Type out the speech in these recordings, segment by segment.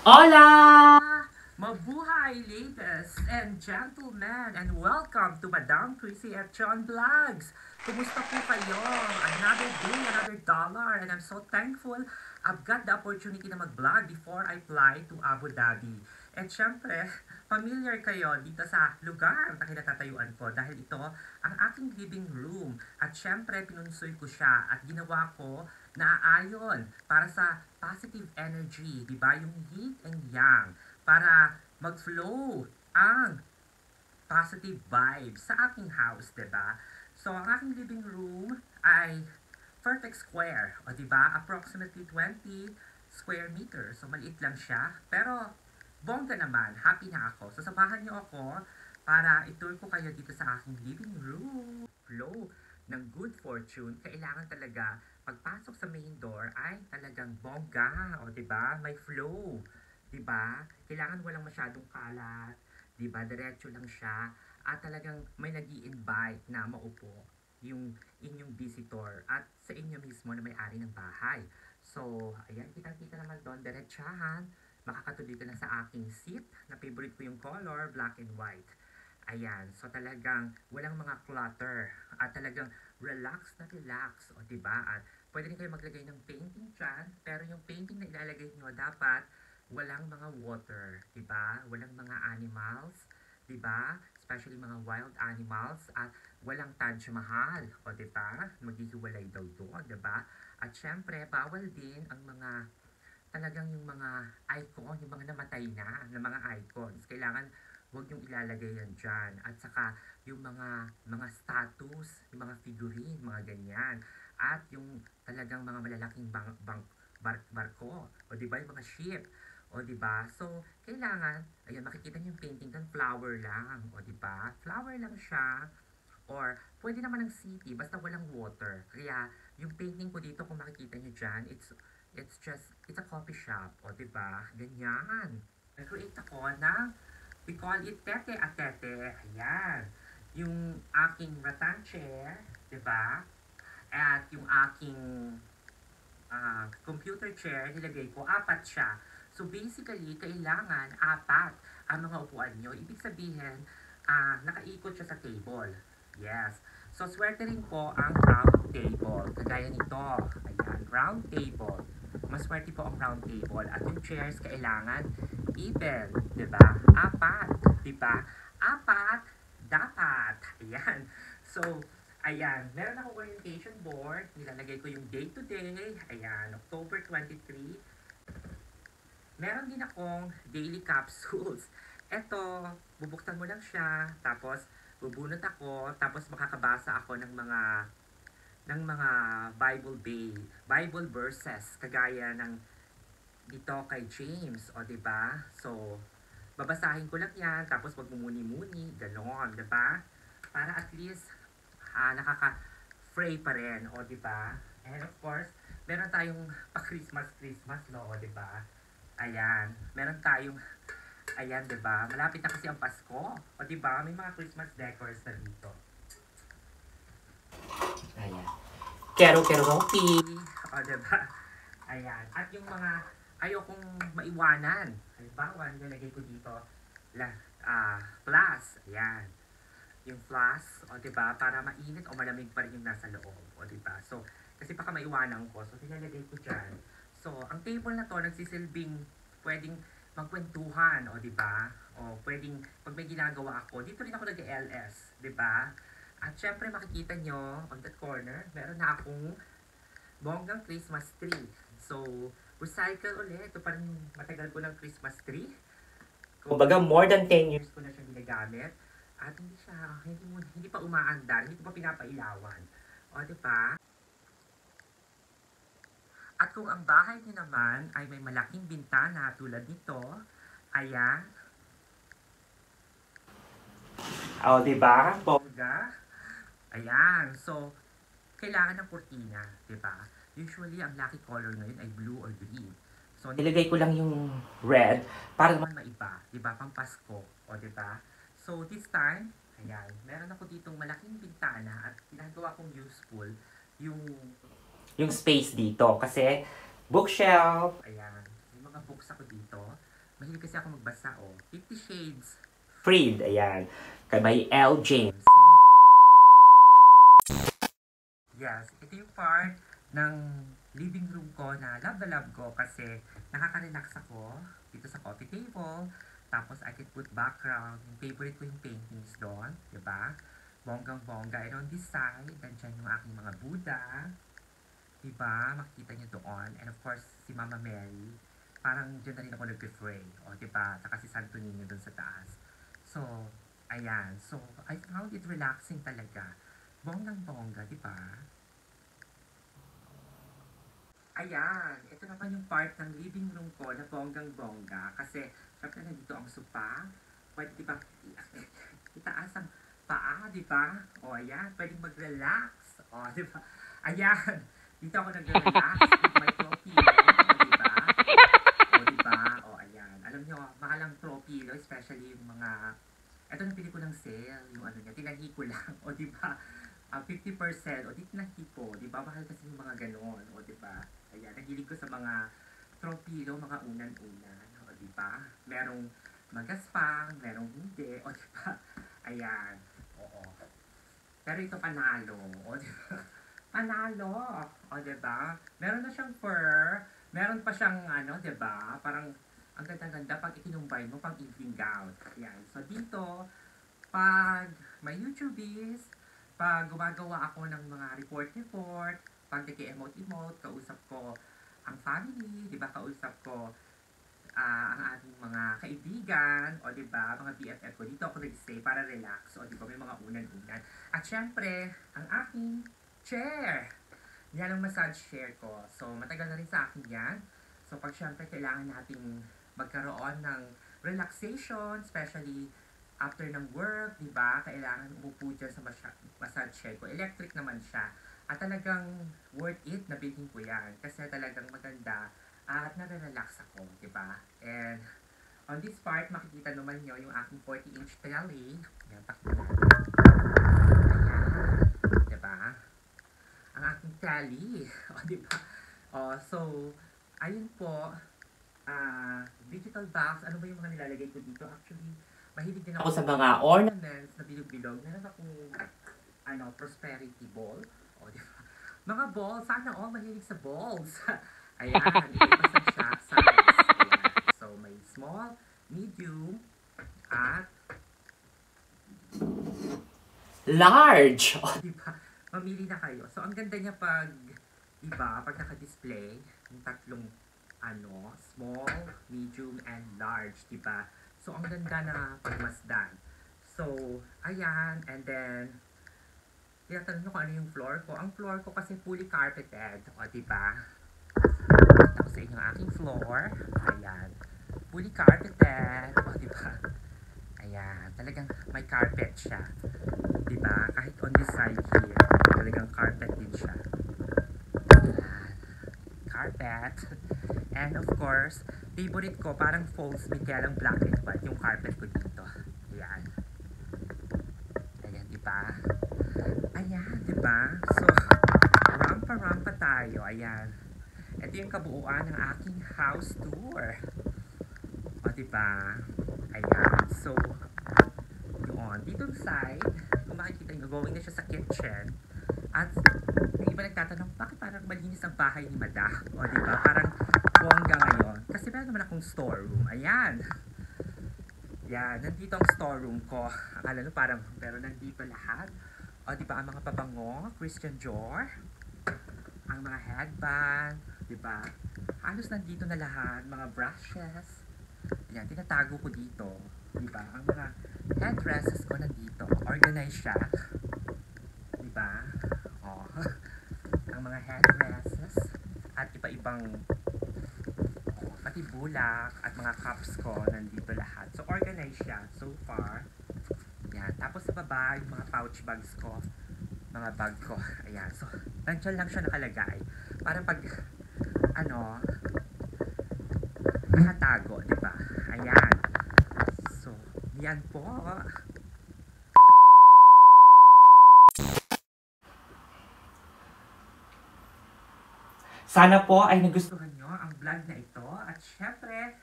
Hola! Mabuhay, ladies and gentlemen, and welcome to Madam Chrissy at John Vlogs. Kumusta po kayo? Another day, another dollar, and I'm so thankful I've got the opportunity na mag-vlog before I fly to Abu Dhabi. At syempre, familiar kayo dito sa lugar na kinatatayuan ko dahil ito ang aking living room. At syempre, pinunsoy ko siya at ginawa ko na ayon para sa positive energy, di ba? Yung yin and yang para mag-flow ang positive vibes sa aking house, di ba? So, ang aking living room ay perfect square, o di ba? Approximately 20 square meters. So, maliit lang siya. Pero, bongga naman. Happy na ako. So, samahan niyo ako para itour ko kayo dito sa aking living room. Flow ng good fortune, kailangan talaga pagpasok sa main door ay talagang bongga, o 'di ba? May flow, 'di ba? Kailangan walang masyadong kalat, 'di ba? Diretso lang siya at talagang may nag-i-invite na maupo yung inyong visitor at sa inyo mismo na may-ari ng bahay. So, ayan, kitang-kita naman doon, diretsahan, makakatuloy ka na sa aking seat na favorite ko yung color, black and white. Ayan, so talagang walang mga clutter at talagang relax na relax, o diba? At pwede rin kayo maglagay ng painting dyan, pero yung painting na ilalagay nyo dapat walang mga water, diba? Walang mga animals, diba? Especially mga wild animals at walang Taj Mahal, o diba? Maghihiwalay daw doon, diba? At syempre, bawal din ang mga talagang yung mga icon, yung mga namatay na mga icons. Kailangan huwag yung ilalagay yan dyan. At saka yung mga status, yung mga figurine, mga ganyan. At yung talagang mga malalaking barko. O di ba yung mga ship. O di ba? So, kailangan, ayun, makikita niyo yung painting doon, flower lang. O di ba? Flower lang siya. Or, pwede naman ng city, basta walang water. Kaya, yung painting ko dito, kung makikita niyo dyan, it's a coffee shop. O, diba? Ganyan. Nag-create ako ng, we call it tete a tete. Ayan. Yung aking rattan chair, diba? At yung aking computer chair, nilagay ko, apat siya. So, basically, kailangan apat ang mga upuan nyo. Ibig sabihin, nakaikot siya sa table. Yes. So, swerte rin po ang round table. Kagaya nito. Ayan, round table. Maswerte po ang round table. At yung chairs, kailangan even. Diba? Apat. Diba? Apat. Dapat. Ayan. So, ayan. Meron akong orientation board. Nilalagay ko yung day to day. Ayan. October 23. Meron din akong daily capsules. Eto, bubuksan mo lang siya. Tapos, bubunot ako. Tapos, makakabasa ako ng mga Bible verses kagaya ng dito kay James, o 'di ba? So, babasahin ko lang 'yan tapos magmumuni-muni, ganoon, 'di ba? Para at least nakaka-pray pa rin, o 'di ba? And of course, meron tayong pa-Christmas, no, o 'di ba? Ayan, meron tayong ayan, 'di ba? Malapit na kasi ang Pasko, o 'di ba? May mga Christmas decors na dito. Ayan. Kero-keropi. O, diba? Ayan. At yung mga ayokong maiwanan. Halimbawa, nilagay ko dito, plus. Ayan. Yung plus, o diba? Para mainit o malamig pa rin yung nasa loob. O diba? So, kasi baka maiwanan ko. So, nilalagay ko dyan. So, ang table na to, nagsisilbing pwedeng magkwentuhan, o diba? O pwedeng, pag may ginagawa ako, dito rin ako nag-LS, diba? At syempre makikita nyo, on that corner, meron na akong bonggang Christmas tree. So, recycle ulit. Ito pa rin matagal ko ng Christmas tree. Kumbaga, more than 10 years ko na siyang ginagamit. At hindi pa umaandar, hindi ko pa pinapailawan. O, diba? At kung ang bahay niyo naman ay may malaking bintana tulad nito, ayan. O, diba? Bongga. Ayan. So, kailangan ng kurtina, di ba? Usually, ang lucky color ngayon ay blue or green. So, nilagay ko lang yung red para naman maiba, di ba? Pang Pasko, o di ba? So, this time, ayan, meron ako ditong malaking bintana at ginagawa kong useful yung space dito kasi bookshelf, ayan, may mga books ako dito. Mahilig kasi ako magbasa, oh. 50 Shades. Freed, ayan. Kay by L. James. Yes, ito yung part ng living room ko na love ko kasi nakaka-relax ako dito sa coffee table. Tapos I can put background, yung favorite ko yung paintings doon, di ba? Bonggang-bongga. And on this side, nandiyan yung aking mga Buddha. Di ba? Makikita nyo doon. And of course, si Mama Mary. Parang dyan na rin ako nag-pray. O, di ba? Saka si Santo Niño doon sa taas. So, ayan. So, I found it relaxing talaga. Bonggang-bongga, di ba? Ayan, ito naman yung part ng living room ko na bonggang-bongga kasi syempre nandito ang sopa. Pwede diba itaas ang paa, di ba? O ayan, pwedeng mag-relax. O, di ba? Ayan, dito ako nag-relax with my throw pillow, di ba? O, di ba? O, ayan. Alam nyo, mahal ang throw pillow, especially yung mga, ito napili ko ng sale, yung ano niya, tinahi ko lang, o di ba? 50% o di tinahi ko, di ba? Mahal kasi yung mga ganon, o di ba? Ayan, nahilig ko sa mga throw pillow, mga unan-unan, o di ba? Merong magaspang, merong hindi, o di ba? Ayan, oo. Pero ito panalo, o di ba? Panalo, o di ba? Meron na siyang fur, meron pa siyang ano, di ba? Parang ang ganda-ganda pag itinumbay mo pang evening gown. Ayan, so dito, pag may YouTubies, pag gumagawa ako ng mga report, pag nag-emote-emote, kausap ko ang family, di ba, kausap ko ang ating mga kaibigan, o di ba, mga BFF ko, dito ako nag-stay para relax, o di ba, may mga unan-unan. At syempre, ang aking chair. Yan ang massage chair ko. So, matagal na rin sa akin yan. So, pag syempre, kailangan nating magkaroon ng relaxation, especially after ng work, di ba? Kailangan umupo dyan sa massage chair ko. Electric naman siya. At talagang worth it na bilhin ko yan. Kasi talagang maganda at nare-relax ako, di ba? And on this part, makikita naman nyo yung aking 40-inch telly. Yan, pakita natin. Ayan. Di ba? Ang aking telly. O, di ba? O, so, ayun po. Digital box. Ano ba yung mga nilalagay ko dito? Actually, mahilig din ako sa mga ornaments na bilog-bilog. Meron akong prosperity ball. O, di ba? Mga balls. Sana mahilig sa balls. Ayan. Iba-iba sa size. Ayan. So, may small, medium, at Large! o, di ba? Mamili na kayo. So, ang ganda niya pag, di ba, pag naka-display, yung tatlong, small, medium, and large, di ba? So, ang ganda na pagmasdan. So, ayan, and then, tinatanong ko ano yung floor ko. Ang floor ko kasi fully carpeted, o, diba? Pakita ko sa inyo ang aking floor. Ayan. Fully carpeted, o, diba? Ayan. Talagang may carpet siya. Diba? Kahit on this side here, talagang carpet din siya. Ayan. Carpet. And of course, favorite ko, parang Foldsmith, kaya lang black and white yung carpet ko dito. Ayan. Ayan, diba? Ayan, diba? So, rampa-rampa tayo. Ayan. Ito yung kabuuan ng aking house tour. O, diba? Ayan. So, yun. Dito side, kung makikita nyo, going na siya sa kitchen. At, yung iba nagtatanong, bakit parang malinis ang bahay ni Mada? O, diba? Parang bongga ngayon. Kasi meron naman akong storeroom. Ayan. Yan, nandito ang storeroom ko. Akala nyo parang, pero nandito lahat. O, diba, ang mga pabango, Christian Dior, ang mga headband, diba? Halos nandito na lahat, mga brushes. Yan, tinatago ko dito. Diba? Ang mga headdresses ko nandito. Organized siya. Diba? O, ang mga headdresses at iba-ibang pati bulak at mga cups ko nandito lahat. So, organized siya so far. Yan. Tapos sa baba, yung mga pouch bags ko, mga bag ko. Ayan. So, nandiyan lang siya nakalagay. Para pag, nakatago, di ba? Ayan. So, yan po. Sana po ay nagustuhan nyo ang vlog na ito. At syempre,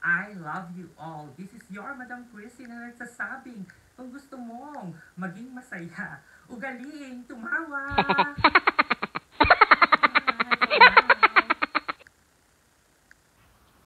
I love you all. This is your Madam Chrissy na nagsasabing kung gusto mong maging masaya, ugaliing tumawa.